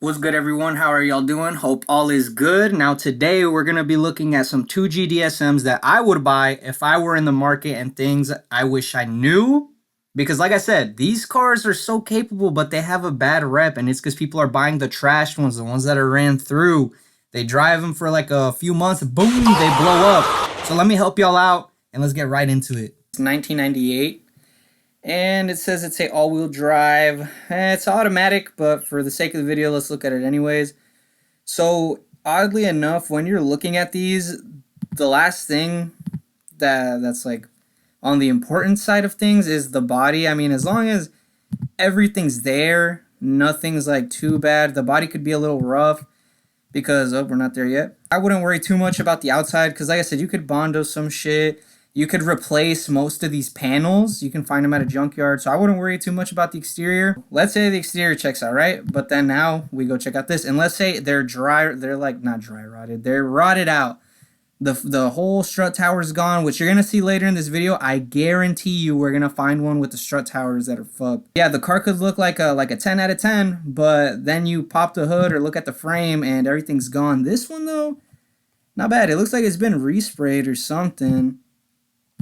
What's good, everyone? How are y'all doing? Hope all is good. Now today we're going to be looking at some 2G DSMs that I would buy if I were in the market and things I wish I knew. Because like I said, these cars are so capable, but they have a bad rep, and it's because people are buying the trashed ones, the ones that are ran through. They drive them for like a few months, boom, they blow up. So let me help y'all out, and let's get right into it. It's 1998. And it says it's a all-wheel drive. It's automatic, but for the sake of the video, let's look at it anyways. So, oddly enough, when you're looking at these, the last thing that's like on the important side of things is the body. I mean, as long as everything's there, nothing's like too bad. The body could be a little rough because, oh, we're not there yet. I wouldn't worry too much about the outside because, like I said, you could Bondo some shit. You could replace most of these panels. You can find them at a junkyard, so I wouldn't worry too much about the exterior. Let's say the exterior checks out, right? But then now we go check out this, and let's say they're like not dry rotted, they're rotted out. The whole strut tower is gone, which you're gonna see later in this video. I guarantee you we're gonna find one with the strut towers that are fucked. Yeah, the car could look like a 10 out of 10, but then you pop the hood or look at the frame and everything's gone. This one though, not bad. It looks like it's been resprayed or something.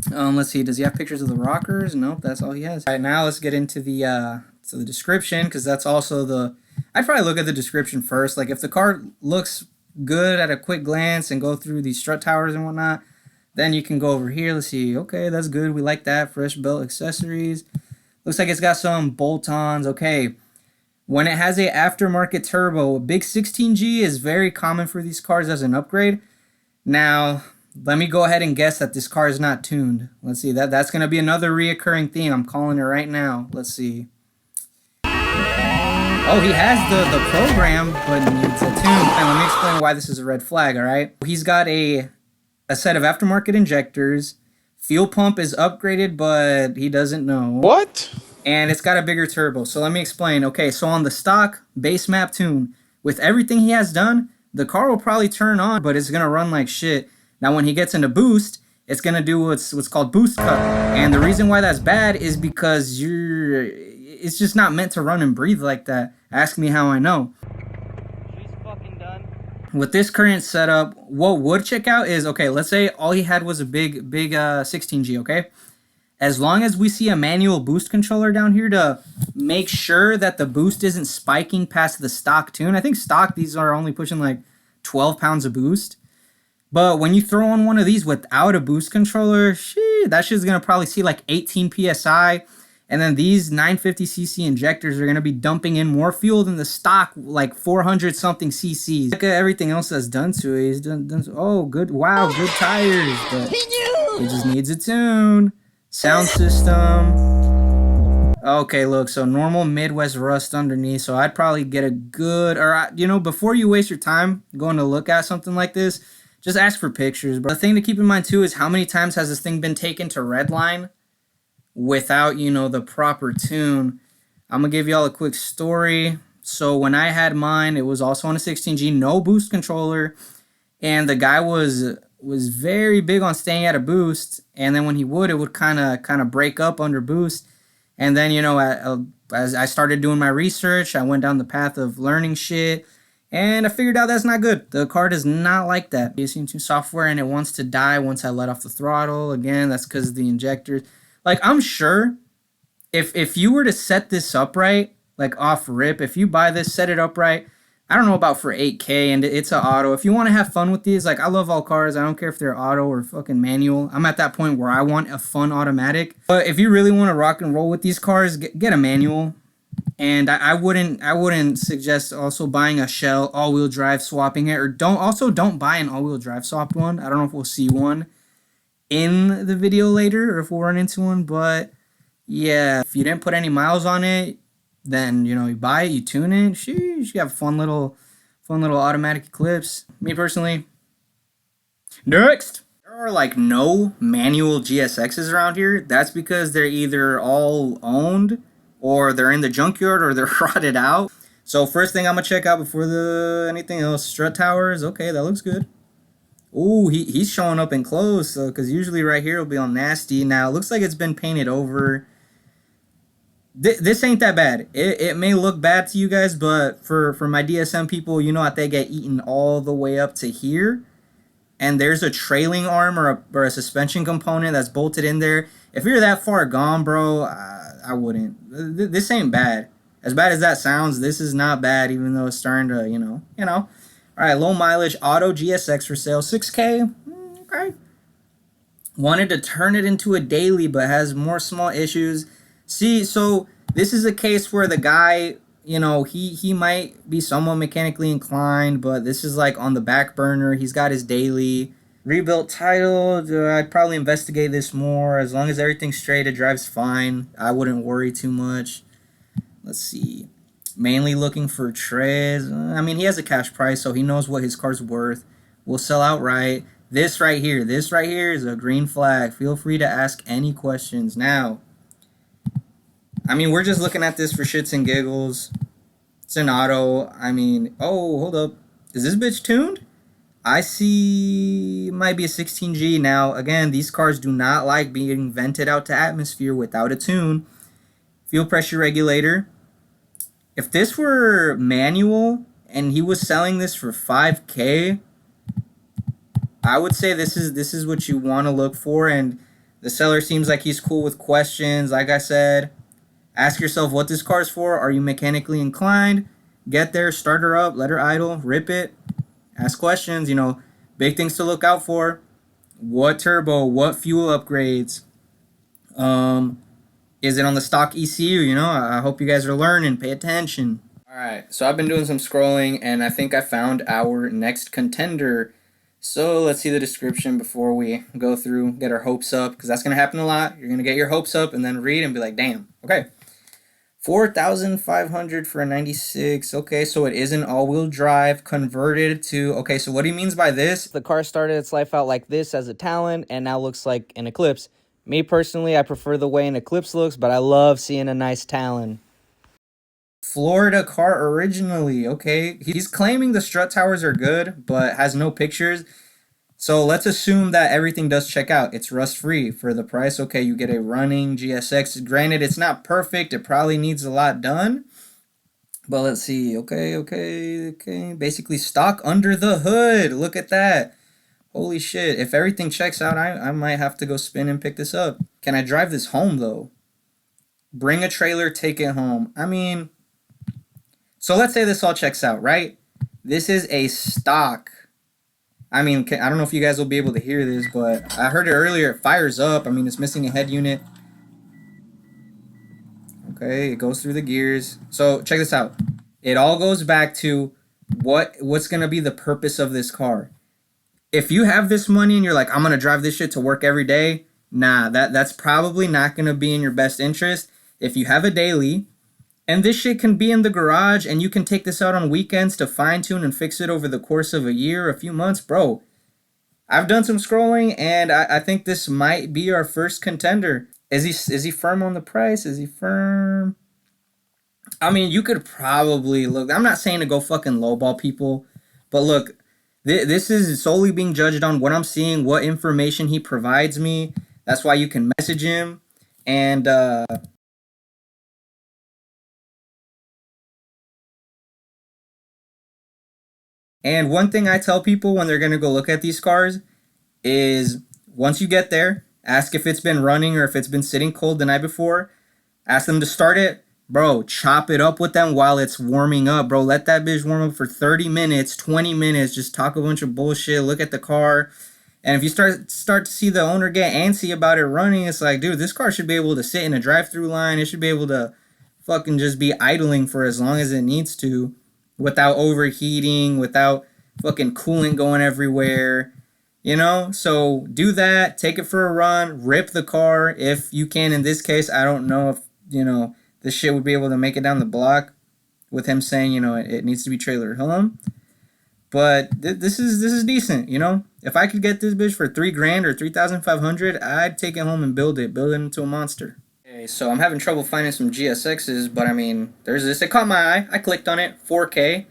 Let's see. Does he have pictures of the rockers? Nope, that's all he has. All right, now let's get into the description, because that's also the. I'd probably look at the description first. Like if the car looks good at a quick glance and go through these strut towers and whatnot, then you can go over here. Let's see. Okay, that's good. We like that. Fresh belt accessories. Looks like it's got some bolt-ons. Okay. When it has a aftermarket turbo, a big 16G is very common for these cars as an upgrade. Now, let me go ahead and guess that this car is not tuned. Let's see. That's going to be another reoccurring theme. I'm calling it right now. Let's see. Oh, he has the program, but needs a tune. And let me explain why this is a red flag, all right? He's got a set of aftermarket injectors. Fuel pump is upgraded, but he doesn't know. What? And it's got a bigger turbo. So let me explain. Okay, so on the stock base map tune, with everything he has done, the car will probably turn on, but it's going to run like shit. Now, when he gets into boost, it's going to do what's called boost cut. And the reason why that's bad is because it's just not meant to run and breathe like that. Ask me how I know. She's fucking done. With this current setup, what would check out is, okay, let's say all he had was a big 16G, okay? As long as we see a manual boost controller down here to make sure that the boost isn't spiking past the stock tune. I think stock, these are only pushing like 12 pounds of boost. But when you throw on one of these without a boost controller, that shit's going to probably see like 18 PSI. And then these 950cc injectors are going to be dumping in more fuel than the stock, like 400 something cc's. Look at everything else that's done to it. He's done oh, good. Wow, good tires. But it just needs a tune. Sound system. Okay, look. So normal Midwest rust underneath. So I'd probably get a good, or, before you waste your time going to look at something like this, just ask for pictures. But the thing to keep in mind, too, is how many times has this thing been taken to redline without, the proper tune. I'm going to give y'all a quick story. So when I had mine, it was also on a 16G, no boost controller. And the guy was very big on staying at a boost. And then when he would, it would kind of break up under boost. And then, as I started doing my research, I went down the path of learning shit. And I figured out that's not good. The car does not like that. PSC2 software, and it wants to die once I let off the throttle. Again, that's because of the injectors. Like, I'm sure if you were to set this up right, like off rip, if you buy this, set it up right, I don't know about for 8K, and it's an auto. If you want to have fun with these, like, I love all cars. I don't care if they're auto or fucking manual. I'm at that point where I want a fun automatic. But if you really want to rock and roll with these cars, get a manual. And I wouldn't suggest also buying a shell all-wheel drive, swapping it, or don't buy an all-wheel drive swapped one. I don't know if we'll see one in the video later or if we'll run into one, but yeah, if you didn't put any miles on it, then you buy it, you tune it, sheesh, you have a fun little automatic Eclipse. Me personally, next. There are like no manual GSXs around here. That's because they're either all owned, or they're in the junkyard, or they're rotted out. So first thing I'm going to check out before anything else, strut towers. Okay, that looks good. Ooh, he's showing up in close, because usually right here it'll be all nasty. Now, it looks like it's been painted over. This ain't that bad. It may look bad to you guys, but for my DSM people, you know that they get eaten all the way up to here, and there's a trailing arm or a suspension component that's bolted in there. If you're that far gone, bro, I wouldn't. This ain't bad. As bad as that sounds, this is not bad. Even though it's starting to, you know. All right, low mileage auto GSX for sale, 6K. Okay. Wanted to turn it into a daily, but has more small issues. See, so this is a case where the guy, he might be somewhat mechanically inclined, but this is like on the back burner. He's got his daily rebuilt title. I'd probably investigate this more. As long as everything's straight, it drives fine. I wouldn't worry too much. Let's see. Mainly looking for treads. I mean, he has a cash price, so he knows what his car's worth. Will sell outright. This right here is a green flag. Feel free to ask any questions. Now, I mean, we're just looking at this for shits and giggles. It's an auto. I mean, oh, hold up. Is this bitch tuned? I see might be a 16G. Now, again, these cars do not like being vented out to atmosphere without a tune. Fuel pressure regulator. If this were manual and he was selling this for 5K, I would say this is what you want to look for. And the seller seems like he's cool with questions. Like I said, ask yourself what this car is for. Are you mechanically inclined? Get there, start her up, let her idle, rip it, ask questions. Big things to look out for. What turbo? What fuel upgrades? Is it on the stock ECU? I hope you guys are learning. Pay attention. All right, so I've been doing some scrolling, and I think I found our next contender. So let's see the description before we go through, get our hopes up, because that's going to happen a lot. You're going to get your hopes up and then read and be like, damn, okay. 4,500 for a 96. Okay, so it is an all-wheel drive converted to, okay, so what he means by this, the car started its life out like this as a Talon and now looks like an Eclipse. Me personally, I prefer the way an Eclipse looks, but I love seeing a nice Talon. Florida car originally, okay? He's claiming the strut towers are good, but has no pictures. So let's assume that everything does check out. It's rust free for the price. Okay, you get a running GSX. Granted, it's not perfect. It probably needs a lot done. But let's see. Okay. Basically, stock under the hood. Look at that. Holy shit. If everything checks out, I might have to go spin and pick this up. Can I drive this home, though? Bring a trailer, take it home. I mean, so let's say this all checks out, right? This is a stock. I mean, I don't know if you guys will be able to hear this, but I heard it earlier. It fires up. I mean, it's missing a head unit. Okay, it goes through the gears. So check this out. It all goes back to what's gonna be the purpose of this car. If you have this money and you're like, I'm gonna drive this shit to work every day, nah, that's probably not gonna be in your best interest. If you have a daily, and this shit can be in the garage and you can take this out on weekends to fine tune and fix it over the course of a year, a few months, bro. I've done some scrolling and I think this might be our first contender. Is he firm on the price? Is he firm? I mean, you could probably look. I'm not saying to go fucking lowball people, but look, this is solely being judged on what I'm seeing, what information he provides me. That's why you can message him. And one thing I tell people when they're gonna go look at these cars is once you get there, ask if it's been running or if it's been sitting cold the night before. Ask them to start it. Bro, chop it up with them while it's warming up, bro. Let that bitch warm up for 30 minutes, 20 minutes. Just talk a bunch of bullshit. Look at the car. And if you start to see the owner get antsy about it running, it's like, dude, this car should be able to sit in a drive-through line. It should be able to fucking just be idling for as long as it needs to without overheating, without fucking coolant going everywhere. So do that, take it for a run, rip the car if you can. In this case, I don't know if this shit would be able to make it down the block with him saying it needs to be trailered home, but this is decent. If I could get this bitch for $3,000 or 3,500, I'd take it home and build it into a monster. Okay, so I'm having trouble finding some GSXs, but I mean, there's this. It caught my eye. I clicked on it. 4K.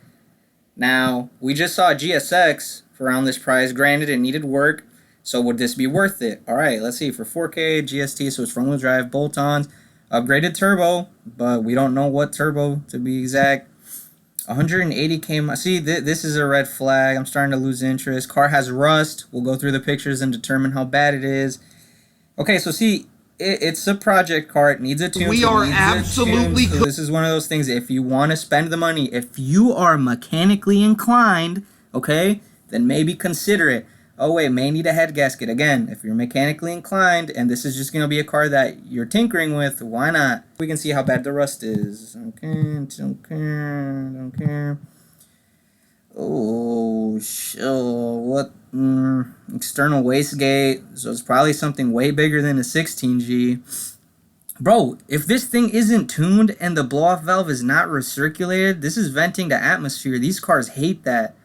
Now, we just saw a GSX for around this price. Granted, it needed work. So would this be worth it? All right, let's see. For 4K GST, so it's front-wheel drive, bolt-ons. Upgraded turbo, but we don't know what turbo to be exact. 180k. See, this is a red flag. I'm starting to lose interest. Car has rust. We'll go through the pictures and determine how bad it is. Okay, so see, it's a project car. It needs a tune. We are absolutely. So this is one of those things. If you want to spend the money, if you are mechanically inclined, okay, then maybe consider it. Oh wait, may need a head gasket. Again, if you're mechanically inclined and this is just going to be a car that you're tinkering with, why not? We can see how bad the rust is. Okay, don't care, don't care. Oh, what? External wastegate. So it's probably something way bigger than a 16G. Bro, if this thing isn't tuned and the blow-off valve is not recirculated, this is venting to atmosphere. These cars hate that.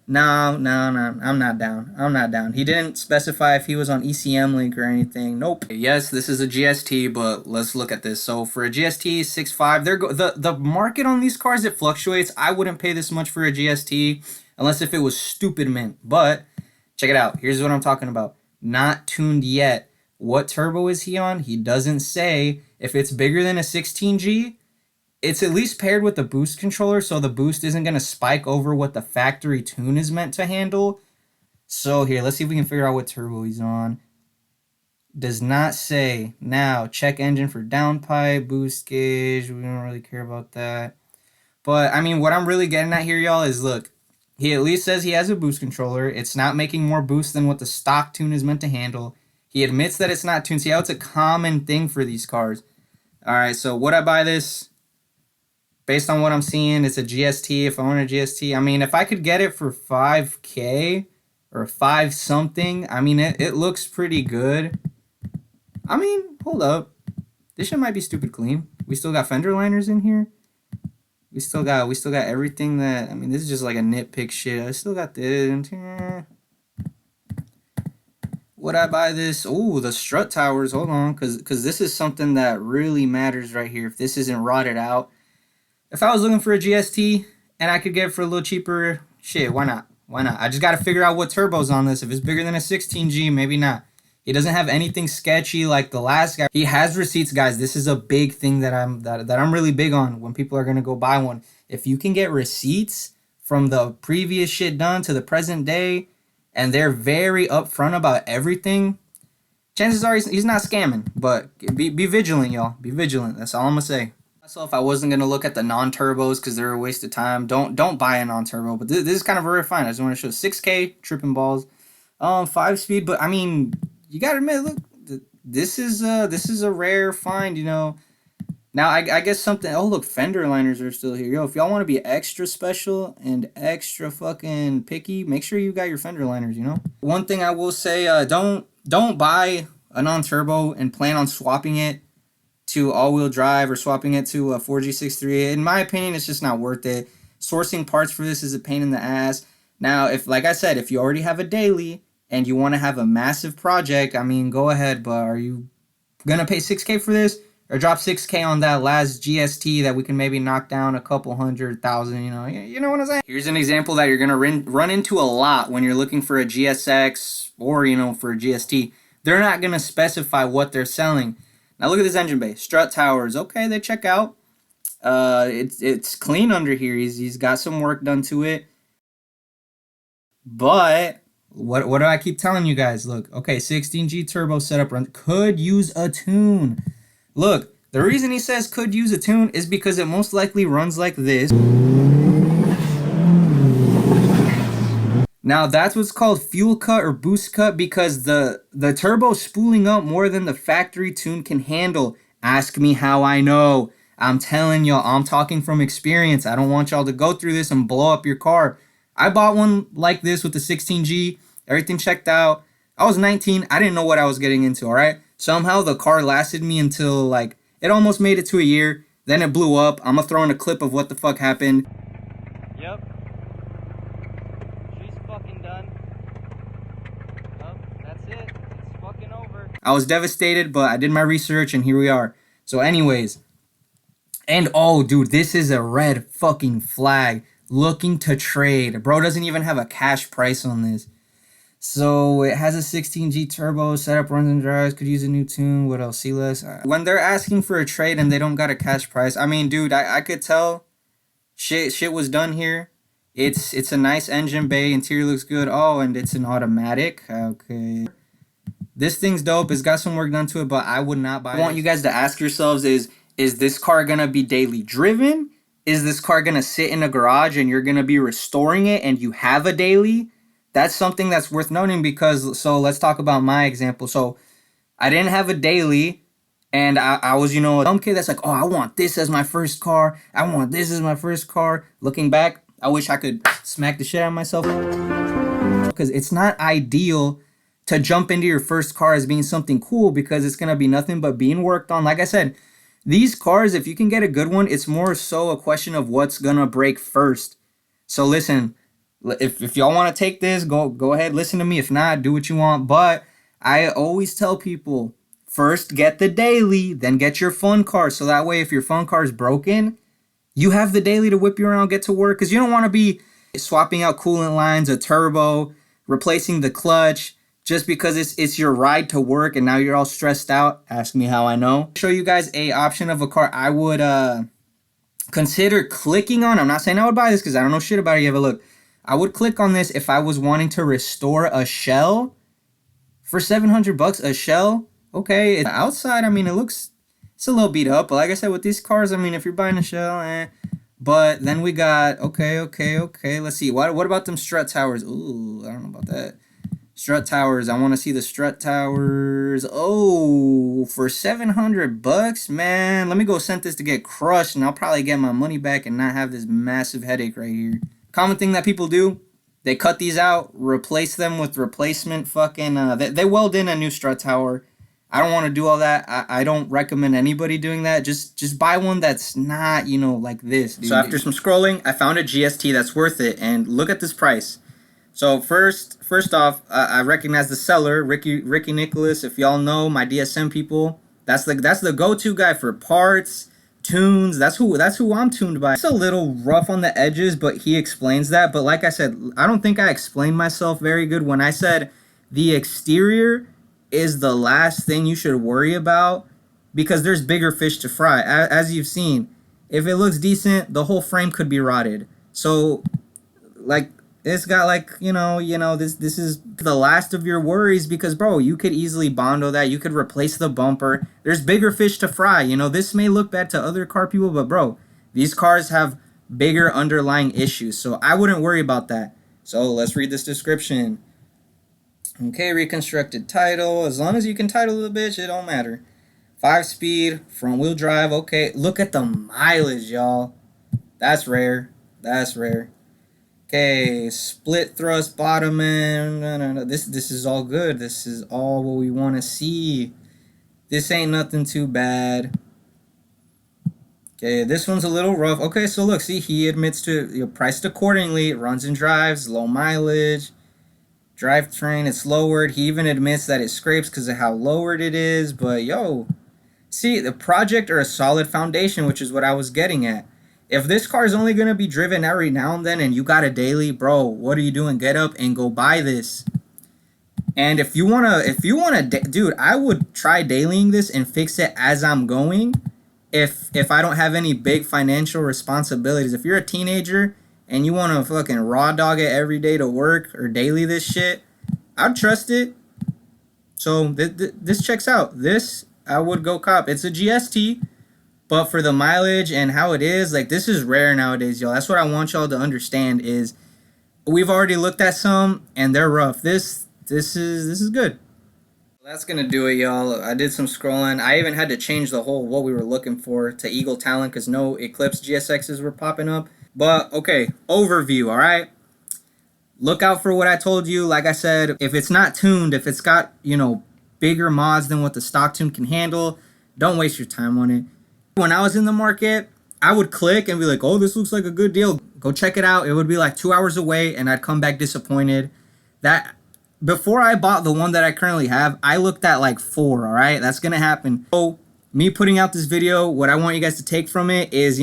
No, I'm not down. I'm not down. He didn't specify if he was on ECM link or anything. Nope. Yes, this is a GST, but let's look at this. So for a GST 6.5, the market on these cars, it fluctuates. I wouldn't pay this much for a GST unless if it was stupid mint. But check it out. Here's what I'm talking about. Not tuned yet. What turbo is he on? He doesn't say. If it's bigger than a 16G, it's at least paired with the boost controller, so the boost isn't going to spike over what the factory tune is meant to handle. So here, let's see if we can figure out what turbo he's on. Does not say. Now, check engine for downpipe, boost gauge. We don't really care about that. But, I mean, what I'm really getting at here, y'all, is look. He at least says he has a boost controller. It's not making more boost than what the stock tune is meant to handle. He admits that it's not tuned. See how it's a common thing for these cars. All right, so would I buy this? Based on what I'm seeing, it's a GST. If I want a GST, I mean, if I could get it for 5K or 5 something, I mean, it looks pretty good. I mean, hold up. This shit might be stupid clean. We still got fender liners in here. We still got everything that, I mean, this is just like a nitpick shit. I still got this. Would I buy this? Oh, the strut towers. Hold on, because this is something that really matters right here. If this isn't rotted out. If I was looking for a GST and I could get it for a little cheaper, shit, why not? Why not? I just got to figure out what turbo's on this. If it's bigger than a 16G, maybe not. He doesn't have anything sketchy like the last guy. He has receipts, guys. This is a big thing that I'm really big on when people are going to go buy one. If you can get receipts from the previous shit done to the present day and they're very upfront about everything, chances are he's not scamming. But be vigilant, y'all. Be vigilant. That's all I'm going to say. Myself, I wasn't gonna look at the non-turbos because they're a waste of time. Don't buy a non-turbo, but this is kind of a rare find. I just want to show 6K tripping balls, 5-speed. But I mean, you gotta admit, look, this is a rare find. You know. Now I guess something. Oh look, fender liners are still here. Yo, if y'all want to be extra special and extra fucking picky, make sure you got your fender liners. You know. One thing I will say, don't buy a non-turbo and plan on swapping it to all-wheel drive or swapping it to a 4G63. In my opinion, it's just not worth it. Sourcing parts for this is a pain in the ass. Now, if like I said, if you already have a daily and you want to have a massive project, I mean, go ahead, but are you going to pay 6K for this or drop 6K on that last GST that we can maybe knock down a couple 100,000, you know what I'm saying? Here's an example that you're going to run into a lot when you're looking for a GSX or, for a GST. They're not going to specify what they're selling. Now look at this engine bay. Strut towers. Okay, they check out. It's clean under here. He's got some work done to it. But what do I keep telling you guys? Look, okay, 16G turbo setup run could use a tune. Look, the reason he says could use a tune is because it most likely runs like this. Now that's what's called fuel cut or boost cut because the turbo's spooling up more than the factory tune can handle. Ask me how I know. I'm telling y'all, I'm talking from experience. I don't want y'all to go through this and blow up your car. I bought one like this with the 16G. Everything checked out. I was 19. I didn't know what I was getting into, all right? Somehow the car lasted me until it almost made it to a year. Then it blew up. I'm gonna throw in a clip of what the fuck happened. Yep. She's fucking done. Oh, that's it. It's fucking over. I was devastated, but I did my research and here we are. So anyways, and oh dude, this is a red fucking flag. Looking to trade. Bro doesn't even have a cash price on this. So it has a 16G turbo, setup runs and drives, could use a new tune. What else? See less. When they're asking for a trade and they don't got a cash price, I mean, dude, I could tell shit was done here. It's a nice engine bay, interior looks good. Oh, and it's an automatic. Okay. This thing's dope. It's got some work done to it, but I would not buy it. I want you guys to ask yourselves is this car gonna be daily driven? Is this car gonna sit in a garage and you're gonna be restoring it and you have a daily? That's something that's worth noting because, so let's talk about my example. So I didn't have a daily and I was, a dumb kid that's like, oh, I want this as my first car. I want this as my first car. Looking back, I wish I could smack the shit out of myself because it's not ideal to jump into your first car as being something cool because it's going to be nothing but being worked on. Like I said, these cars, if you can get a good one, it's more so a question of what's going to break first. So listen, if y'all want to take this, go ahead, listen to me. If not, do what you want. But I always tell people, first get the daily, then get your fun car. So that way, if your fun car is broken, you have the daily to whip you around, get to work. Because you don't want to be swapping out coolant lines, a turbo, replacing the clutch, just because it's your ride to work and now you're all stressed out. Ask me how I know. Show you guys a option of a car I would consider clicking on. I'm not saying I would buy this because I don't know shit about it. You have a look. I would click on this if I was wanting to restore a shell for $700. A shell, okay. Outside, I mean, it's a little beat up, but like I said, with these cars, I mean, if you're buying a shell, But then we got okay. Let's see. What about them strut towers? Ooh, I don't know about that. Strut towers. I want to see the strut towers. Oh, for $700, man. Let me go send this to get crushed, and I'll probably get my money back and not have this massive headache right here. Common thing that people do, they cut these out, replace them with replacement fucking. They weld in a new strut tower. I don't want to do all that. I don't recommend anybody doing that. Just buy one that's not, like this, dude. So after some scrolling, I found a GST that's worth it, and look at this price. So first off, I recognize the seller, Ricky Nicholas. If y'all know my DSM people, that's the go-to guy for parts, tunes. That's who I'm tuned by. It's a little rough on the edges, but he explains that. But like I said, I don't think I explained myself very good when I said the exterior is the last thing you should worry about because there's bigger fish to fry. As you've seen, if it looks decent, the whole frame could be rotted. So, like, it's got this is the last of your worries because, bro, you could easily bondo that. You could replace the bumper. There's bigger fish to fry. This may look bad to other car people, but, bro, these cars have bigger underlying issues. So I wouldn't worry about that. So let's read this description. Okay, reconstructed title. As long as you can title the bitch, it don't matter. 5-speed, front wheel drive. Okay, look at the mileage, y'all. That's rare. Okay, split thrust bottom end. No. This is all good. This is all what we want to see. This ain't nothing too bad. Okay, this one's a little rough. Okay, so look, see, he admits to priced accordingly. It runs and drives, low mileage. Drivetrain, it's lowered. He even admits that it scrapes because of how lowered it is. But yo, see, the project or a solid foundation, which is what I was getting at. If this car is only going to be driven every now and then and you got a daily, bro, what are you doing? Get up and go buy this. And if you want to, dude, I would try dailying this and fix it as I'm going if I don't have any big financial responsibilities. If you're a teenager and you want to fucking raw dog it every day to work or daily this shit, I'd trust it. So this checks out. This, I would go cop. It's a GST. But for the mileage and how it is, like, this is rare nowadays, y'all. That's what I want y'all to understand is we've already looked at some and they're rough. This is good. That's gonna do it, y'all. I did some scrolling. I even had to change the whole what we were looking for to Eagle Talent because no Eclipse GSXs were popping up. But okay, overview, all right? Look out for what I told you. Like I said, if it's not tuned, if it's got, bigger mods than what the stock tune can handle, don't waste your time on it. When I was in the market, I would click and be like, oh, this looks like a good deal. Go check it out. It would be like 2 hours away and I'd come back disappointed. That before I bought the one that I currently have, I looked at like 4, all right? That's going to happen. So me putting out this video, what I want you guys to take from it is,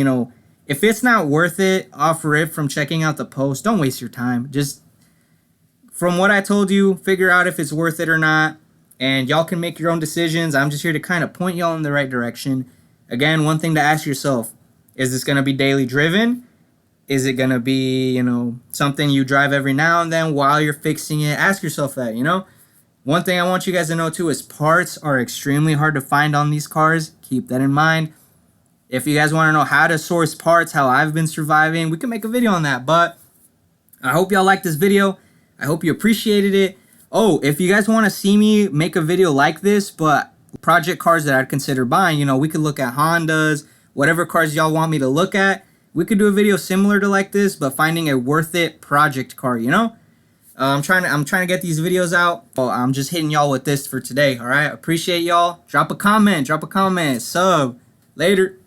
if it's not worth it, offer it from checking out the post. Don't waste your time. Just from what I told you, figure out if it's worth it or not, and y'all can make your own decisions. I'm just here to kind of point y'all in the right direction. Again, one thing to ask yourself, is this going to be daily driven? Is it going to be, something you drive every now and then while you're fixing it? Ask yourself that. One thing I want you guys to know too is parts are extremely hard to find on these cars. Keep that in mind. If you guys want to know how to source parts, how I've been surviving, we can make a video on that. But I hope y'all liked this video. I hope you appreciated it. Oh, if you guys want to see me make a video like this, but project cars that I'd consider buying, we could look at Hondas, whatever cars y'all want me to look at. We could do a video similar to like this, but finding a worth it project car. I'm trying to get these videos out. Oh, I'm just hitting y'all with this for today. All right, appreciate y'all. Drop a comment, sub. Later.